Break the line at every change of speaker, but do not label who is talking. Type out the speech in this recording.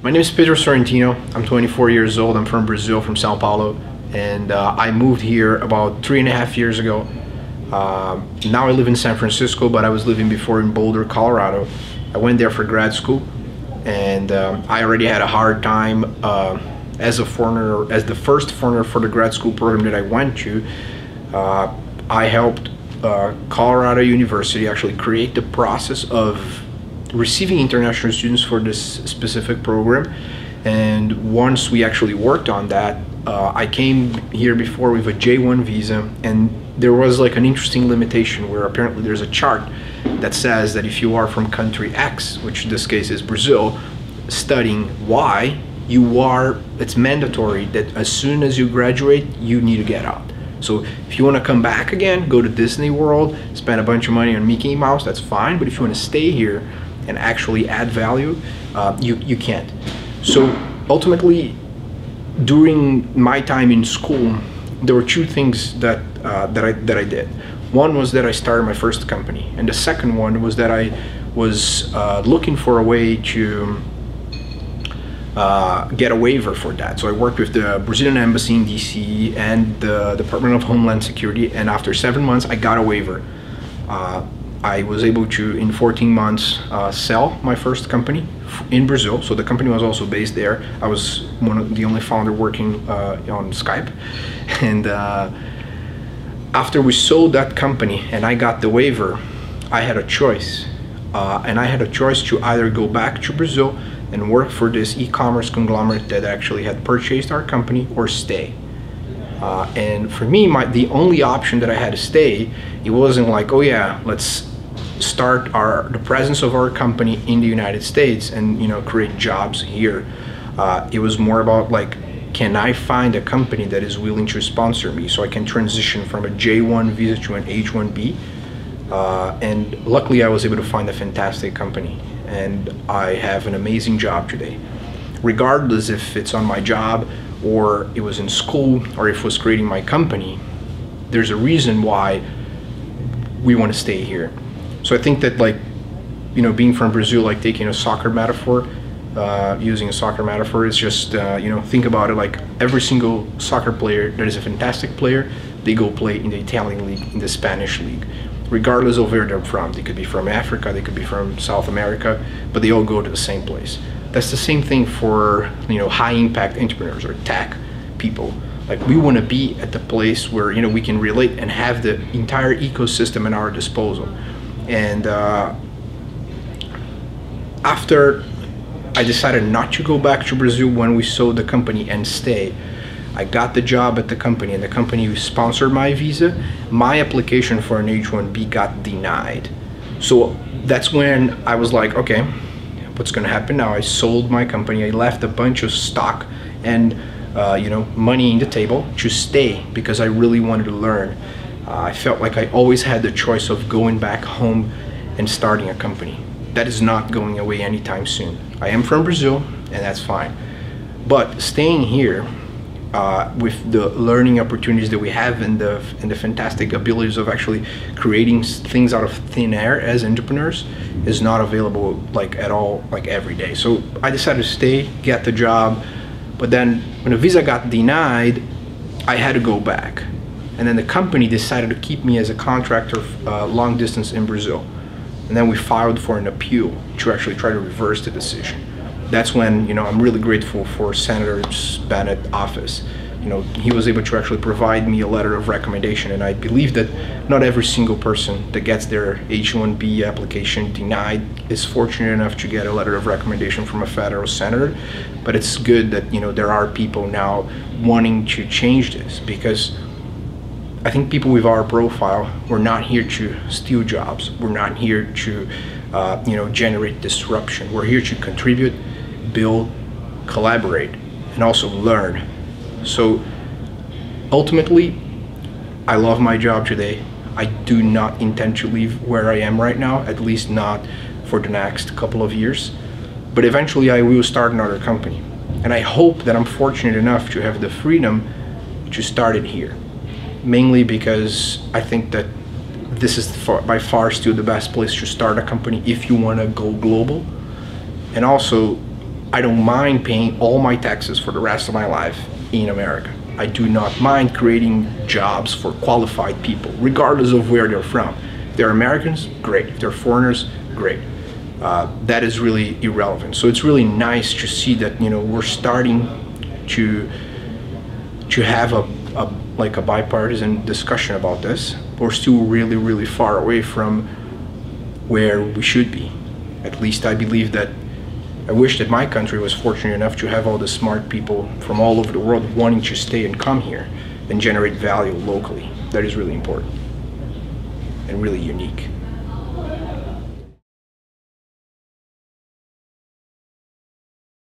My name is Pedro Sorrentino. I'm 24 years old. I'm from Brazil, from Sao Paulo, and I moved here about 3.5 years ago. Now I live in San Francisco, but I was living before in Boulder, Colorado. I went there for grad school, and I already had a hard time as a foreigner, as the first foreigner for the grad school program that I went to. I helped Colorado University actually create the process of receiving international students for this specific program, and once we actually worked on that, I came here before with a J1 visa, and there was like an interesting limitation where apparently there's a chart that says that if you are from country X, which in this case is Brazil, studying Y, it's mandatory that as soon as you graduate you need to get out. So if you want to come back again, go to Disney World, spend a bunch of money on Mickey Mouse, that's fine, but if you want to stay here and actually add value, you can't. So ultimately, during my time in school, there were two things that I did. One was that I started my first company, and the second one was that I was looking for a way to get a waiver for that. So I worked with the Brazilian Embassy in DC and the Department of Homeland Security, and after 7 months I got a waiver. I was able to, in 14 months, sell my first company in Brazil. So the company was also based there. I was the only founder working on Skype. And after we sold that company and I got the waiver, I had a choice. And I had a choice to either go back to Brazil and work for this e-commerce conglomerate that actually had purchased our company, or stay. And for me, the only option that I had to stay, it wasn't like, oh yeah, let's start the presence of our company in the United States and create jobs here. It was more about like, can I find a company that is willing to sponsor me so I can transition from a J1 visa to an H1B? And luckily I was able to find a fantastic company, and I have an amazing job today. Regardless if it's on my job or it was in school or if it was creating my company, there's a reason why we want to stay here. So I think that, like, being from Brazil, like taking a soccer metaphor, using a soccer metaphor is just, think about it like every single soccer player that is a fantastic player, they go play in the Italian league, in the Spanish league, regardless of where they're from. They could be from Africa, they could be from South America, but they all go to the same place. That's the same thing for high impact entrepreneurs or tech people. Like, we want to be at the place where we can relate and have the entire ecosystem at our disposal. And after I decided not to go back to Brazil when we sold the company and stay, I got the job at the company, and the company sponsored my visa. My application for an H1B got denied. So that's when I was like, okay, what's going to happen now? I sold my company. I left a bunch of stock and money in the table to stay because I really wanted to learn. I felt like I always had the choice of going back home and starting a company. That is not going away anytime soon. I am from Brazil, and that's fine. But staying here, with the learning opportunities that we have and the fantastic abilities of actually creating things out of thin air as entrepreneurs, is not available like at all, like every day. So I decided to stay, get the job, but then when the visa got denied, I had to go back. And then the company decided to keep me as a contractor long distance in Brazil. And then we filed for an appeal to actually try to reverse the decision. That's when I'm really grateful for Senator Bennett's office. He was able to actually provide me a letter of recommendation, and I believe that not every single person that gets their H1B application denied is fortunate enough to get a letter of recommendation from a federal senator. But it's good that there are people now wanting to change this, because I think people with our profile, we're not here to steal jobs. We're not here to generate disruption. We're here to contribute, build, collaborate, and also learn. So ultimately, I love my job today. I do not intend to leave where I am right now, at least not for the next couple of years. But eventually I will start another company. And I hope that I'm fortunate enough to have the freedom to start it here. Mainly because I think that this is by far still the best place to start a company if you want to go global. And also, I don't mind paying all my taxes for the rest of my life in America. I do not mind creating jobs for qualified people, regardless of where they're from. If they're Americans, great. If they're foreigners, great. That is really irrelevant. So it's really nice to see that, you know, we're starting to have a bipartisan discussion about this. We're still really far away from where we should be. At least I believe that. I wish that my country was fortunate enough to have all the smart people from all over the world wanting to stay and come here and generate value locally. That is really important and really unique.